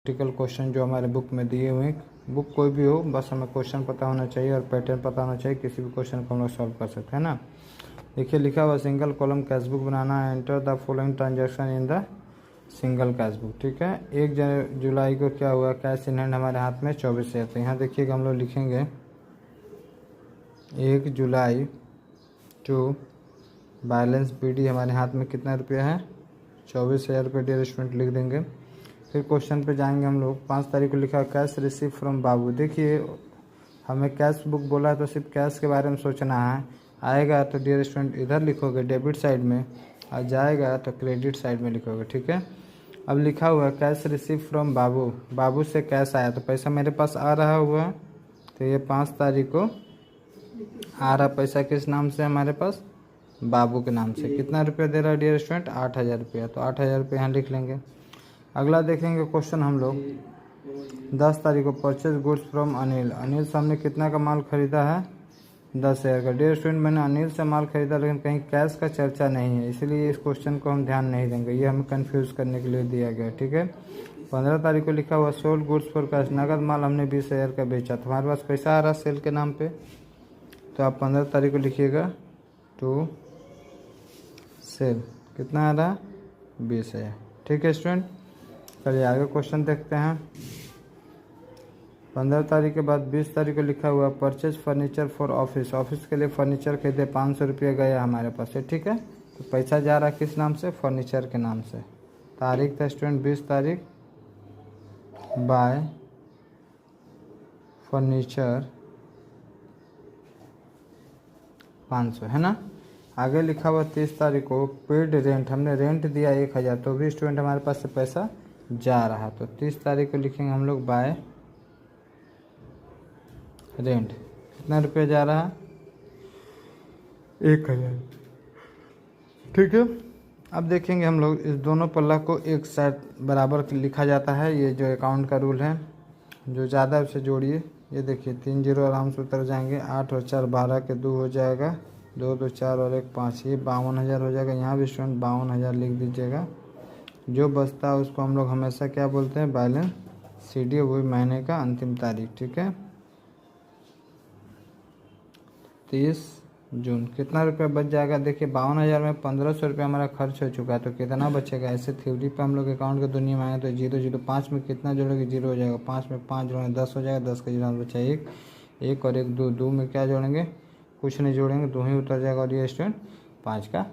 Practical question जो हमारे book में दिए हुए हैं, बुक कोई भी हो, बस हमें क्वेश्चन पता होना चाहिए और पैटर्न पता होना चाहिए, किसी भी क्वेश्चन को हम लोग सॉल्व कर सकते हैं ना। देखिए लिखा हुआ सिंगल कॉलम कैश बुक बनाना है, enter the following transaction in the single cash book. ठीक है, 1 जुलाई को क्या हुआ, कैश इन हैंड हमारे हाथ में 24,000। तो यहाँ देखिएगा हम लोग लिखेंगे 1 जुलाई टू बैलेंस BD हमारे हाथ में कितना रुपया है, 24,000 रुपये डियर स्टूडेंट लिख देंगे। फिर क्वेश्चन पे जाएंगे हम लोग। 5 तारीख को लिखा कैश रिसीव फ्रॉम बाबू। देखिए हमें कैश बुक बोला है तो सिर्फ कैश के बारे में सोचना है। आएगा तो डियर स्टूडेंट इधर लिखोगे डेबिट साइड में, और जाएगा तो क्रेडिट साइड में लिखोगे। ठीक है, अब लिखा हुआ है कैश रिसीव फ्रॉम बाबू, बाबू से कैश आया तो पैसा मेरे पास आ रहा हुआ है। तो ये 5 तारीख को आ रहा पैसा किस नाम से, हमारे पास बाबू के नाम से। कितना रुपया दे रहा है डियर स्टूडेंट, 8,000 रुपया। तो 8,000 रुपये यहाँ लिख लेंगे। अगला देखेंगे क्वेश्चन हम लोग 10 तारीख को purchase goods from Anil. Anil से हमने कितना का माल खरीदा है, 10,000 का। डियर स्टूडेंट मैंने अनिल से माल खरीदा लेकिन कहीं कैश का चर्चा नहीं है, इसलिए इस क्वेश्चन को हम ध्यान नहीं देंगे, ये हमें कंफ्यूज करने के लिए दिया गया। ठीक है, 15 तारीख को लिखा हुआ सोल्ड गुड्स फॉर कैश, नगद माल हमने 20,000 का बेचा, तो हमारे पास पैसा आ रहा सेल के नाम पे। तो आप 15 तारीख को लिखिएगा टू सेल, कितना आ रहा, 20,000। ठीक है स्टूडेंट, चलिए आगे क्वेश्चन देखते हैं। 15 तारीख के बाद 20 तारीख को लिखा हुआ purchase furniture for office, office के लिए फर्नीचर खरीदे, 500 रुपये गया हमारे पास से। ठीक है, तो पैसा जा रहा है किस नाम से, फर्नीचर के नाम से। तारीख था स्टूडेंट 20 तारीख, बाय फर्नीचर 500, है ना। आगे लिखा हुआ 30 तारीख को पेड रेंट, हमने रेंट दिया 1,000, तो भी स्टूडेंट हमारे पास से पैसा जा रहा। तो 30 तारीख को लिखेंगे हम लोग बाय रेंट, कितना रुपये जा रहा है, 1,000। ठीक है, अब देखेंगे हम लोग इस दोनों पल्ला को एक साइड बराबर लिखा जाता है, ये जो अकाउंट का रूल है। जो ज़्यादा उसे जोड़िए, ये देखिए 3 जीरो आराम से उतर जाएंगे, 8 और 4 12 के 2 हो जाएगा, 2 2 4 और 1 5, ये 52,000 हो जाएगा। यहाँ भी स्टूडेंट 52,000 लिख दीजिएगा। जो बचता है उसको हम लोग हमेशा क्या बोलते हैं, बैलेंस CD, वही महीने का अंतिम तारीख। ठीक है, 30 जून कितना रुपया बच जाएगा, देखिए 52,000 में 1,500 रुपया हमारा खर्च हो चुका है, तो कितना बचेगा। ऐसे थ्योरी पे हम लोग अकाउंट की दुनिया में आए तो 0 0 5 में कितना जोड़ेंगे, 0 हो जाएगा। 5 में 5 जोड़ेंगे 10 हो जाएगा, 10 का 0 बचा 1, 1 और 1 2, 2 में क्या जोड़ेंगे, कुछ नहीं जोड़ेंगे, 2 ही उतर जाएगा और ये स्टूडेंट 5 का